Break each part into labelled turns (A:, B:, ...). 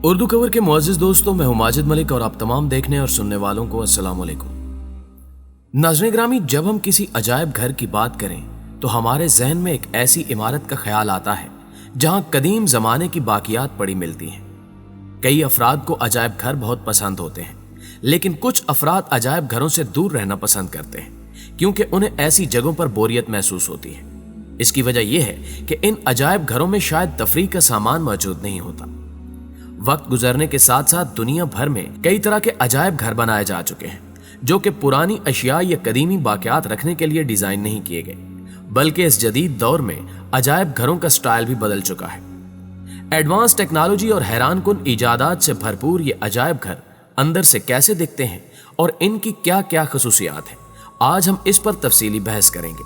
A: Urdu cover के मुअज़्ज़िज़ दोस्तों, मैं हूं माजिद मलिक और आप तमाम देखने और सुनने वालों को अस्सलाम वालेकुम। नाज़रीन ग्रामी, जब हम किसी अजायब घर की बात करें तो हमारे जहन में एक ऐसी इमारत का ख्याल आता है जहां कदीम जमाने की बाकियात पड़ी मिलती हैं। कई अफराद को अजायब घर बहुत पसंद होते हैं, लेकिन कुछ अफराद अजायब घरों से दूर रहना पसंद करते हैं क्योंकि उन्हें ऐसी जगहों पर बोरियत महसूस होती है। इसकी वजह यह है कि इन अजायब घरों में शायद तफरीह का सामान मौजूद नहीं होता। वक्त गुजरने के साथ साथ दुनिया भर में कई तरह के अजायब घर बनाए जा चुके हैं जो कि पुरानी अशिया या कदीमी बाकियात रखने के लिए डिजाइन नहीं किए गए, बल्कि इस जदीद दौर में अजायब घरों का स्टाइल भी बदल चुका है। एडवांस टेक्नोलॉजी और हैरानकुन इजादात से भरपूर ये अजायब घर अंदर से कैसे दिखते हैं और इनकी क्या क्या खसूसियात हैं, आज हम इस पर तफसीली बहस करेंगे।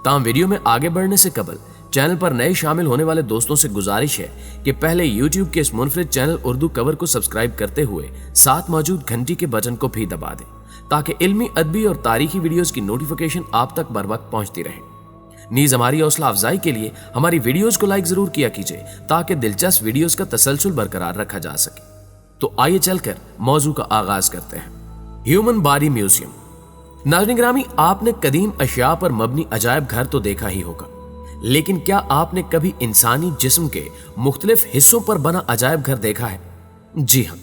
A: ताम वीडियो में आगे बढ़ने से कबल चैनल पर नए शामिल होने वाले दोस्तों से गुजारिश है कि पहले YouTube के इस मुनफरिद चैनल उर्दू कवर को सब्सक्राइब करते हुए साथ मौजूद घंटी के बटन को भी दबा दें ताकि इल्मी, अदबी और तारीखी वीडियोस की नोटिफिकेशन आप तक बर वक्त पहुंचती रहे। नीज हमारी हौसला अफजाई के लिए हमारी वीडियोस को लाइक जरूर किया कीजिए ताकि दिलचस्प वीडियोस का तसलसल बरकरार रखा जा सके। तो आइए चलकर मौजू का आगाज करते हैं। Human body museum. नाज़रीन ग्रामी, आपने कदीम अशिया पर मबनी अजायब घर तो देखा ही होगा, लेकिन क्या आपने कभी इंसानी जिस्म के मुख्तलिफ हिस्सों पर बना अजायब घर देखा है? जी हाँ,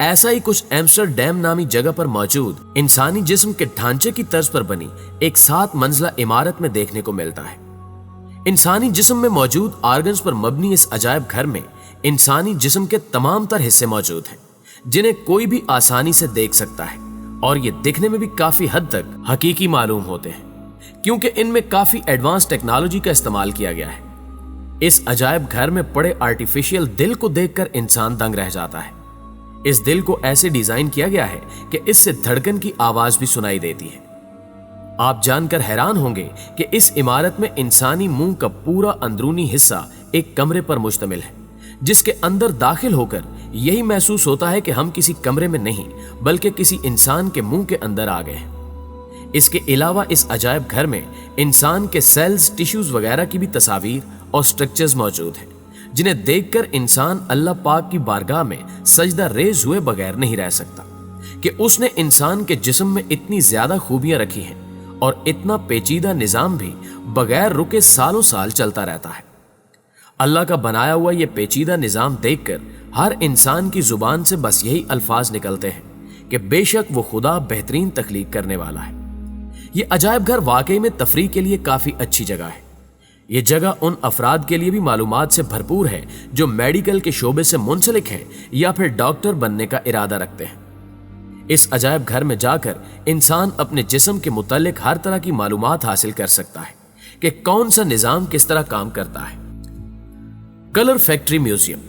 A: ऐसा ही कुछ एम्स्टरडैम नामी जगह पर मौजूद इंसानी जिस्म के ढांचे की तर्ज पर बनी एक 7 मंजिला इमारत में देखने को मिलता है। इंसानी जिस्म में मौजूद आर्गन्स पर मबनी इस अजायब घर में इंसानी जिस्म के तमाम तर हिस्से मौजूद हैं जिन्हें कोई भी आसानी से देख सकता है और ये दिखने में भी काफी हद तक हकीकी मालूम होते हैं क्योंकि इनमें काफी एडवांस टेक्नोलॉजी का इस्तेमाल किया गया है। इस अजायब घर में पड़े आर्टिफिशियल दिल को देखकर इंसान दंग रह जाता है। इस दिल को ऐसे डिजाइन किया गया है कि इससे धड़कन की आवाज भी सुनाई देती है। आप जानकर हैरान होंगे कि इस इमारत में इंसानी मुंह का पूरा अंदरूनी हिस्सा एक कमरे पर मुश्तमिल है, जिसके अंदर दाखिल होकर यही महसूस होता है कि हम किसी कमरे में नहीं बल्कि किसी इंसान के मुंह के अंदर आ गए हैं। इसके अलावा इस अजायब घर में इंसान के सेल्स, टिश्यूज वगैरह की भी तस्वीर और स्ट्रक्चर्स मौजूद हैं जिन्हें देखकर इंसान अल्लाह पाक की बारगाह में सजदा रेज हुए बगैर नहीं रह सकता कि उसने इंसान के जिस्म में इतनी ज्यादा खूबियां रखी हैं और इतना पेचीदा निजाम भी बगैर रुके सालों साल चलता रहता है। अल्लाह का बनाया हुआ यह पेचीदा निजाम देखकर हर इंसान की जुबान से बस यही अल्फाज निकलते हैं कि बेशक वो खुदा बेहतरीन तख्लीक करने वाला है। ये अजायब घर वाकई में तफरीह के लिए काफी अच्छी जगह है। ये जगह उन अफराद के लिए भी मालूमात से भरपूर है जो मेडिकल के शोबे से मुंसलिक हैं या फिर डॉक्टर बनने का इरादा रखते हैं। इस अजायब घर में जाकर इंसान अपने जिस्म के मुतालिक हर तरह की मालूमात हासिल कर सकता है कि कौन सा निजाम किस तरह काम करता है। Colour factory museum.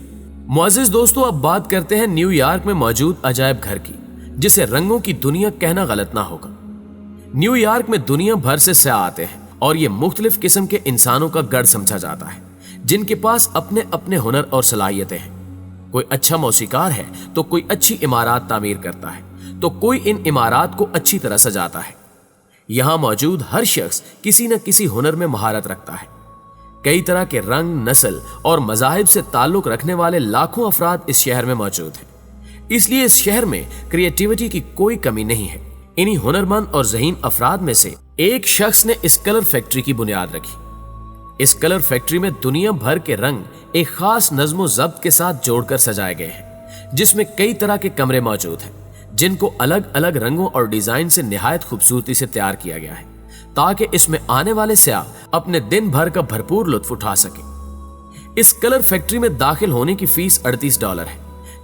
A: मुअज़्ज़िज़ दोस्तों, अब बात करते हैं न्यूयॉर्क में मौजूद अजायब घर की, जिसे रंगों की दुनिया कहना गलत ना होगा। न्यूयॉर्क में दुनिया भर से सयाह आते हैं और ये मुख्तलिफ किस्म के इंसानों का गढ़ समझा जाता है जिनके पास अपने अपने हुनर और सलाहियतें हैं। कोई अच्छा मौसीकार है तो कोई अच्छी इमारत तामीर करता है तो कोई इन इमारत को अच्छी तरह सजाता है। यहां मौजूद हर शख्स किसी न किसी हुनर में महारत रखता है। कई तरह के रंग, नस्ल और मज़ाहिब से ताल्लुक रखने वाले लाखों अफराद इस शहर में मौजूद हैं। इसलिए इस शहर में क्रिएटिविटी की कोई कमी नहीं है। इन्हीं हुनरमंद और ज़हीन अफराद में से एक शख्स ने इस कलर फैक्ट्री की बुनियाद रखी। इस कलर फैक्ट्री में दुनिया भर के रंग एक खास नज़्म ज़ब्त के साथ जोड़कर सजाए गए हैं, जिसमें कई तरह के कमरे मौजूद हैं जिनको अलग अलग रंगों और डिजाइन से निहायत खूबसूरती से तैयार किया गया है ताकि इसमें आने वाले सयाह अपने दिन भर का भरपूर लुत्फ उठा सके। इस कलर फैक्ट्री में दाखिल होने की फीस $38 है,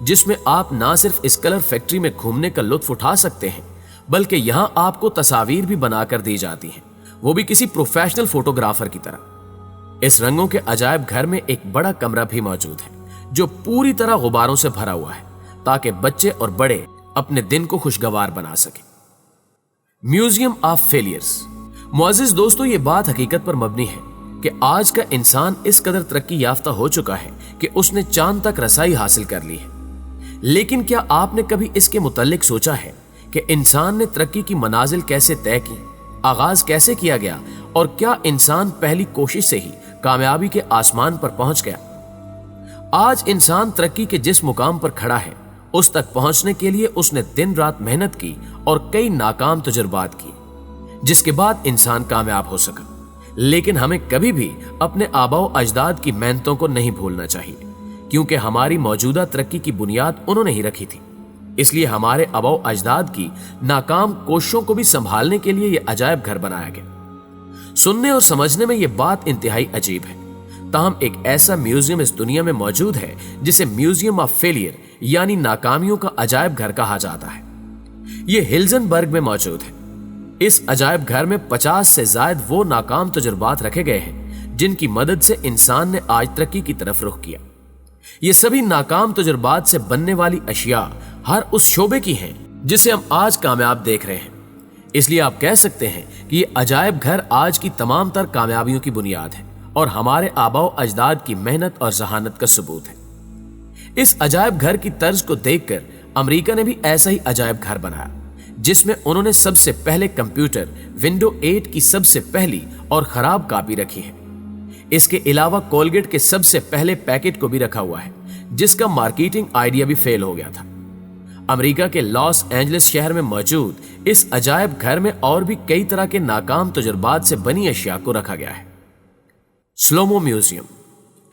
A: जिसमें आप ना सिर्फ इस कलर फैक्ट्री में घूमने का लुत्फ उठा सकते हैं बल्कि यहां आपको तस्वीर भी बनाकर दी जाती हैं, वो भी किसी प्रोफेशनल फोटोग्राफर की तरह। इस रंगों के अजायब घर में एक बड़ा कमरा भी मौजूद है जो पूरी तरह गुब्बारों से भरा हुआ है ताकि बच्चे और बड़े अपने दिन को खुशगवार बना सके। Museum of failures. मुअज़्ज़िज़ दोस्तों, ये बात हकीकत पर मबनी है कि आज का इंसान इस कदर तरक्की याफ्ता हो चुका है कि उसने चांद तक रसाई हासिल कर ली है, लेकिन क्या आपने कभी इसके मुताल्लिक सोचा है कि इंसान ने तरक्की की मनाजिल कैसे तय की, आगाज कैसे किया गया और क्या इंसान पहली कोशिश से ही कामयाबी के आसमान पर पहुंच गया? आज इंसान तरक्की के जिस मुकाम पर खड़ा है, उस तक पहुंचने के लिए उसने दिन रात मेहनत की और कई नाकाम तजुर्बात किए, जिसके बाद इंसान कामयाब हो सका। लेकिन हमें कभी भी अपने आबाओ अजदाद की मेहनतों को नहीं भूलना चाहिए, क्योंकि हमारी मौजूदा तरक्की की बुनियाद उन्होंने ही रखी थी। इसलिए हमारे आबाओ अजदाद की नाकाम कोशिशों को भी संभालने के लिए यह अजायब घर बनाया गया। सुनने और समझने में यह बात इंतहाई अजीब है, ताहम एक ऐसा म्यूजियम इस दुनिया में मौजूद है जिसे म्यूजियम ऑफ फेलियर यानी नाकामियों का अजायब घर कहा जाता है। यह हिल्जनबर्ग में मौजूद है। इस अजायब घर में 50 से ज्यादा वो नाकाम तजुर्बात रखे गए हैं जिनकी मदद से इंसान ने आज तरक्की की तरफ रुख किया। ये सभी नाकाम तजुर्बात से बनने वाली अशिया हर उस शोबे की हैं जिसे हम आज कामयाब देख रहे हैं। इसलिए आप कह सकते हैं कि ये अजायब घर आज की तमाम तर कामयाबियों की बुनियाद है और हमारे आबाओ अजदाद की मेहनत और जहानत का सबूत है। इस अजायब घर की तर्ज को देखकर अमेरिका ने भी ऐसा ही अजायब घर बनाया, जिसमें उन्होंने सबसे पहले कंप्यूटर विंडो 8 की सबसे पहली और खराब कॉपी रखी है। इसके अलावा कोलगेट के सबसे पहले पैकेट को भी रखा हुआ है, जिसका मार्केटिंग आइडिया भी फेल हो गया था। अमेरिका के लॉस एंजलिस शहर में मौजूद इस अजायब घर में और भी कई तरह के नाकाम तजुर्बात से बनी अशिया को रखा गया है। Slomo museum.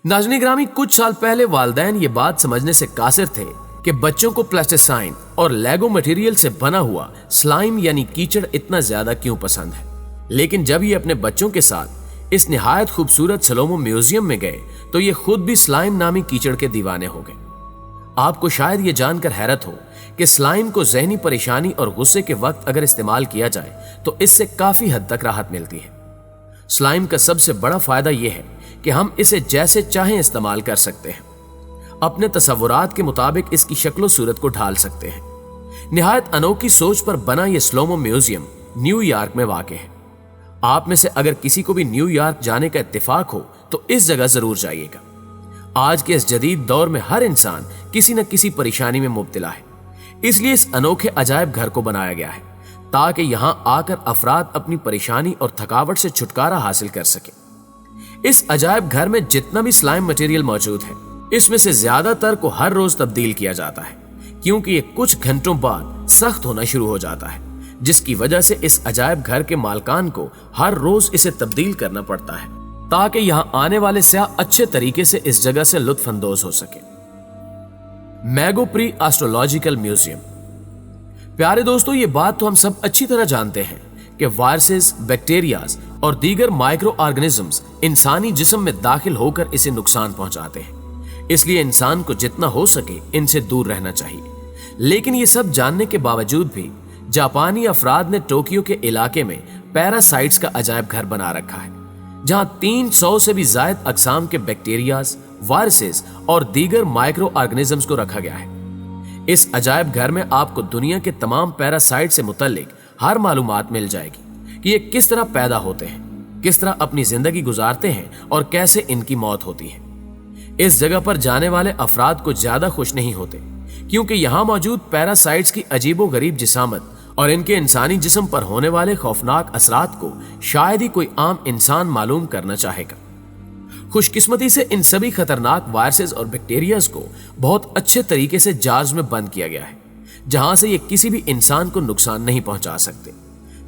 A: नाज़रीन ग्रामी, कुछ साल पहले वालिदैन ये बात समझने से कासिर थे कि बच्चों को प्लास्टिसाइन और लेगो मटेरियल से बना हुआ स्लाइम यानी कीचड़ इतना ज्यादा क्यों पसंद है। लेकिन जब ये अपने बच्चों के साथ इस निहायत खूबसूरत स्लोमो म्यूजियम में गए तो ये खुद भी स्लाइम नामी कीचड़ के दीवाने हो गए। आपको शायद ये जानकर हैरत हो कि स्लाइम को जहनी परेशानी और गुस्से के वक्त अगर इस्तेमाल किया जाए तो इससे काफी हद तक राहत मिलती है। स्लाइम का सबसे बड़ा फायदा यह है कि हम इसे जैसे चाहें इस्तेमाल कर सकते हैं, अपने तसव्वुरात के मुताबिक इसकी शक्लो सूरत को ढाल सकते हैं। निहायत अनोखी सोच पर बना यह स्लोमो म्यूजियम न्यूयॉर्क में वाक़ है। आप में से अगर किसी को भी न्यूयॉर्क जाने का इत्तेफाक हो तो इस जगह जरूर जाइएगा। आज के इस जदीद दौर में हर इंसान किसी न किसी परेशानी में मुब्तला है, इसलिए इस अनोखे अजायब घर को बनाया गया है ताकि यहां आकर अफराद अपनी परेशानी और थकावट से छुटकारा हासिल कर सके। इस अजायब घर में जितना भी स्लाइम मटेरियल मौजूद है, इसमें से ज्यादातर को हर रोज तब्दील किया जाता है, क्योंकि ये कुछ घंटों बाद सख्त होना शुरू हो जाता है, जिसकी वजह से इस अजायब घर के मालकान को हर रोज इसे तब्दील करना पड़ता है ताकि यहां आने वाले सयाह अच्छे तरीके से इस जगह से लुत्फ अंदोज हो सके। Mago pre astrological museum. प्यारे दोस्तों, ये बात तो हम सब अच्छी तरह जानते हैं कि वायरसेस, बैक्टीरियाज और दीगर माइक्रो ऑर्गेनिजम्स इंसानी जिस्म में दाखिल होकर इसे नुकसान पहुंचाते हैं। इसलिए इंसान को जितना हो सके इनसे दूर रहना चाहिए। लेकिन ये सब जानने के बावजूद भी जापानी अफराद ने टोक्यो के इलाके में पैरासाइट्स का अजायब घर बना रखा है, जहां 300 से भी ज्यादा अकसाम के बैक्टीरियाज, वायरसेस और दीगर माइक्रो ऑर्गेनिजम्स को रखा गया है। इस अजायब घर में आपको दुनिया के तमाम पैरासाइट से मुतल्लिक हर मालूमात मिल जाएगी कि ये किस तरह पैदा होते हैं, किस तरह अपनी जिंदगी गुजारते हैं और कैसे इनकी मौत होती है। इस जगह पर जाने वाले अफराद को ज्यादा खुश नहीं होते, क्योंकि यहाँ मौजूद पैरासाइट्स की अजीबो गरीब जिसामत और इनके इंसानी जिस्म पर होने वाले खौफनाक असरात को शायद ही कोई आम इंसान मालूम करना चाहेगा। खुशकिस्मती से इन सभी खतरनाक वायरसेस और बैक्टीरियाज को बहुत अच्छे तरीके से जार्ज में बंद किया गया है, जहां से ये किसी भी इंसान को नुकसान नहीं पहुंचा सकते।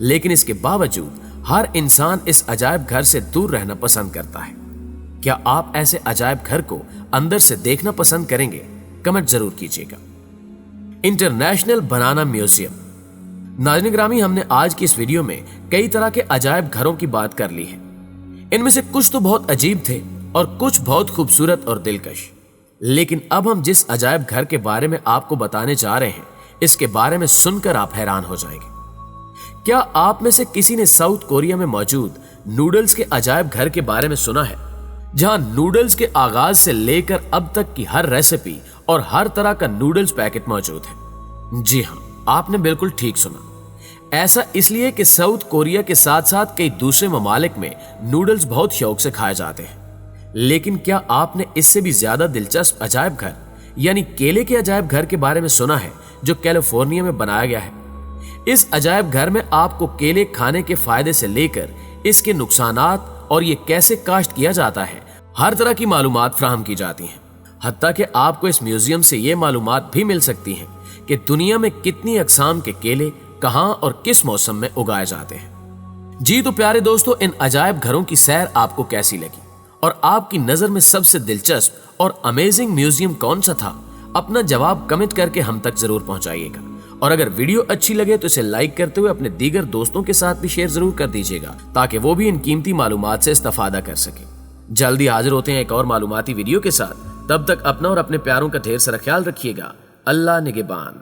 A: लेकिन इसके बावजूद हर इंसान इस अजायब घर से दूर रहना पसंद करता है। क्या आप ऐसे अजायब घर को अंदर से देखना पसंद करेंगे? कमेंट जरूर कीजिएगा। इंटरनेशनल बनाना म्यूजियम। नाज़रीन ग्रामी, हमने आज की इस वीडियो में कई तरह के अजायब घरों की बात कर ली है। इनमें से कुछ तो बहुत अजीब थे और कुछ बहुत खूबसूरत और दिलकश। लेकिन अब हम जिस अजायब घर के बारे में आपको बताने जा रहे हैं, इसके बारे में सुनकर आप हैरान हो जाएंगे। क्या आप में से किसी ने साउथ कोरिया में मौजूद नूडल्स के अजायब घर के बारे में सुना है, जहां नूडल्स के आगाज से लेकर अब तक की हर रेसिपी और हर तरह का नूडल्स पैकेट मौजूद है? जी हां, आपने बिल्कुल ठीक सुना। ऐसा इसलिए कि साउथ कोरिया के साथ साथ कई दूसरे ममालिक में नूडल्स बहुत शौक से खाए जाते हैं। लेकिन क्या आपने इससे भी ज्यादा दिलचस्प अजायब घर यानी केले के अजायब घर के बारे में सुना है, जो कैलिफोर्निया में बनाया गया है? इस अजायब घर में आपको केले खाने के फायदे से लेकर इसके नुकसानात और ये कैसे काश्त किया जाता है, हर तरह की मालूमात फराहम की जाती हैं। حتیٰ کہ آپ کو اس میوزیم سے یہ معلومات بھی مل سکتی ہیں کہ دنیا میں کتنی اقسام کے کیلے کہاں اور کس موسم میں اگائے جاتے ہیں۔ جی تو پیارے دوستو، ان عجائب گھروں کی سیر آپ کو کیسی لگی اور آپ کی نظر میں سب سے دلچسپ اور امیزنگ میوزیم کون سا تھا؟ اپنا جواب کمنٹ کر کے ہم تک ضرور پہنچائیے گا، اور اگر ویڈیو اچھی لگے تو اسے لائک کرتے ہوئے اپنے دیگر دوستوں کے ساتھ بھی شیئر ضرور کر دیجیے گا تاکہ وہ بھی ان قیمتی معلومات سے استفادہ کر سکیں۔ جلدی حاضر ہوتے ہیں ایک اور معلوماتی ویڈیو کے ساتھ، تب تک اپنا اور اپنے پیاروں کا ڈھیر سارا خیال رکھیے گا۔ اللہ نگہبان۔